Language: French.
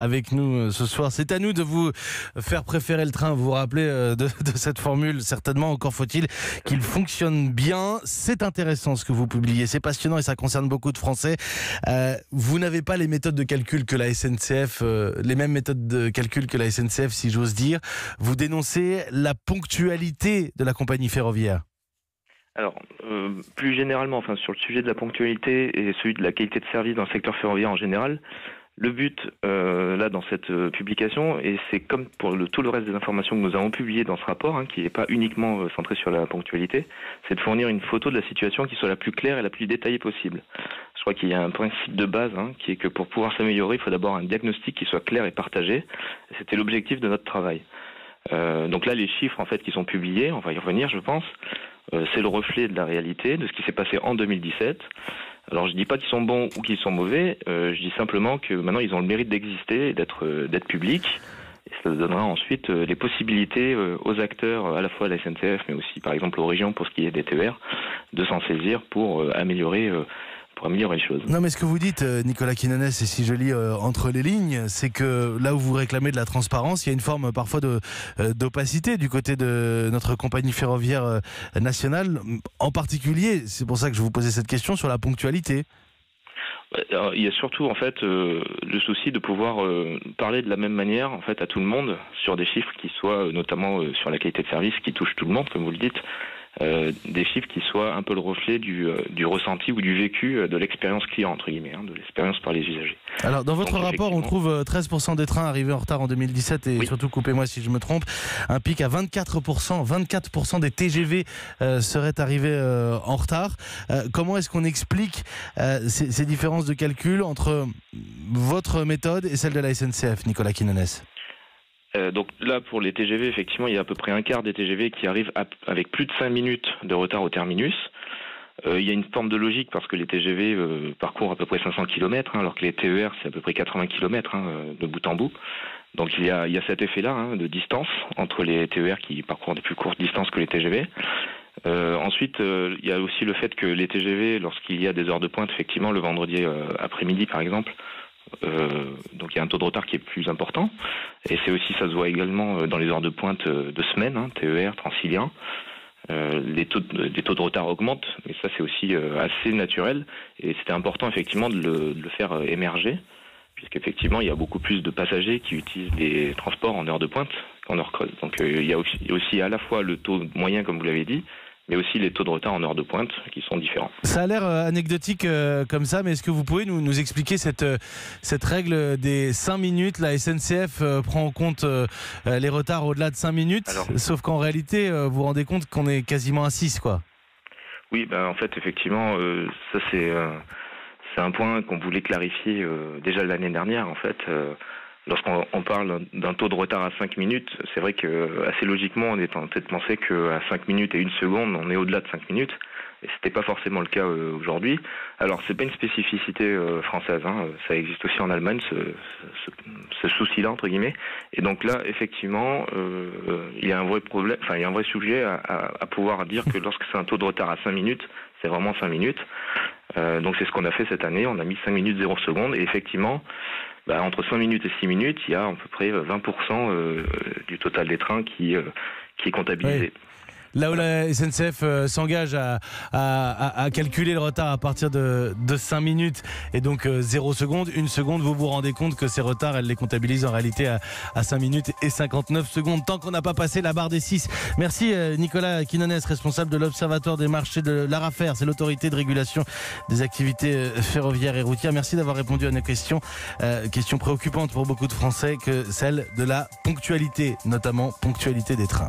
Avec nous ce soir. C'est à nous de vous faire préférer le train. Vous vous rappelez de cette formule, certainement. Encore faut-il qu'il fonctionne bien. C'est intéressant ce que vous publiez. C'est passionnant et ça concerne beaucoup de Français. Vous n'avez pas les méthodes de calcul que la SNCF, les mêmes méthodes de calcul que la SNCF, si j'ose dire. Vous dénoncez la ponctualité de la compagnie ferroviaire. Alors, plus généralement, sur le sujet de la ponctualité et celui de la qualité de service dans le secteur ferroviaire en général, le but, là, dans cette publication, et c'est comme pour tout le reste des informations que nous avons publiées dans ce rapport, qui n'est pas uniquement centré sur la ponctualité, c'est de fournir une photo de la situation qui soit la plus claire et la plus détaillée possible. Je crois qu'il y a un principe de base, qui est que pour pouvoir s'améliorer, il faut d'abord un diagnostic qui soit clair et partagé. C'était l'objectif de notre travail. Donc là, les chiffres, qui sont publiés, on va y revenir, je pense, c'est le reflet de la réalité, de ce qui s'est passé en 2017. Alors je dis pas qu'ils sont bons ou qu'ils sont mauvais, je dis simplement que maintenant ils ont le mérite d'exister et d'être publics. Et ça donnera ensuite les possibilités aux acteurs, à la fois à la SNCF, mais aussi par exemple aux régions pour ce qui est des TER, de s'en saisir pour améliorer les choses. Non, mais ce que vous dites, Nicolas Quinones, et si je lis entre les lignes, c'est que là où vous réclamez de la transparence, il y a une forme parfois d'opacité du côté de notre compagnie ferroviaire nationale. En particulier, c'est pour ça que je vous posais cette question sur la ponctualité. Alors, il y a surtout le souci de pouvoir parler de la même manière à tout le monde sur des chiffres qui soient notamment sur la qualité de service qui touche tout le monde, comme vous le dites. Des chiffres qui soient un peu le reflet du ressenti ou du vécu de l'expérience client, entre guillemets, de l'expérience par les usagers. Alors, dans votre rapport, on trouve 13% des trains arrivés en retard en 2017 et surtout, coupez-moi si je me trompe, un pic à 24%. 24% des TGV seraient arrivés en retard. Comment est-ce qu'on explique ces différences de calcul entre votre méthode et celle de la SNCF, Nicolas Quinones ? Donc là, pour les TGV, effectivement, il y a à peu près un quart des TGV qui arrivent avec plus de 5 minutes de retard au terminus. Il y a une forme de logique parce que les TGV parcourent à peu près 500 km, alors que les TER, c'est à peu près 80 km de bout en bout. Donc il y a cet effet-là de distance entre les TER qui parcourent des plus courtes distances que les TGV. Ensuite, il y a aussi le fait que les TGV, lorsqu'il y a des heures de pointe, effectivement, le vendredi après-midi, par exemple, donc il y a un taux de retard qui est plus important et ça se voit également dans les heures de pointe de semaine, TER, Transilien. Les taux de retard augmentent, mais ça c'est aussi assez naturel et c'était important effectivement de le faire émerger puisqu'effectivement il y a beaucoup plus de passagers qui utilisent les transports en heure de pointe qu'en heure creuse. Donc il y a aussi à la fois le taux moyen comme vous l'avez dit, mais aussi les taux de retard en heure de pointe qui sont différents. Ça a l'air anecdotique comme ça, mais est-ce que vous pouvez nous expliquer cette règle des 5 minutes ? La SNCF prend en compte les retards au-delà de 5 minutes, sauf qu'en réalité, vous vous rendez compte qu'on est quasiment à 6, quoi. Oui, effectivement, ça c'est un point qu'on voulait clarifier déjà l'année dernière, Lorsqu'on parle d'un taux de retard à 5 minutes, c'est vrai que assez logiquement, on est en tête de penser qu'à 5 minutes et 1 seconde, on est au-delà de 5 minutes. Et c'était pas forcément le cas aujourd'hui. Alors, c'est pas une spécificité française. Ça existe aussi en Allemagne, ce souci-là, entre guillemets. Et donc là, effectivement, il y a un vrai problème, il y a un vrai sujet à pouvoir dire que lorsque c'est un taux de retard à 5 minutes, c'est vraiment 5 minutes. Donc c'est ce qu'on a fait cette année. On a mis 5 minutes 0 secondes. Et effectivement, entre 5 minutes et 6 minutes, il y a à peu près 20% du total des trains qui est comptabilisé. Oui. Là où la SNCF s'engage à calculer le retard à partir de 5 minutes et donc 0 secondes, 1 seconde, vous vous rendez compte que ces retards, elle les comptabilise en réalité à 5 minutes et 59 secondes, tant qu'on n'a pas passé la barre des 6. Merci Nicolas Quinones, responsable de l'Observatoire des marchés de l'ARAFER, c'est l'autorité de régulation des activités ferroviaires et routières. Merci d'avoir répondu à nos questions. Question préoccupante pour beaucoup de Français que celle de la ponctualité, notamment ponctualité des trains.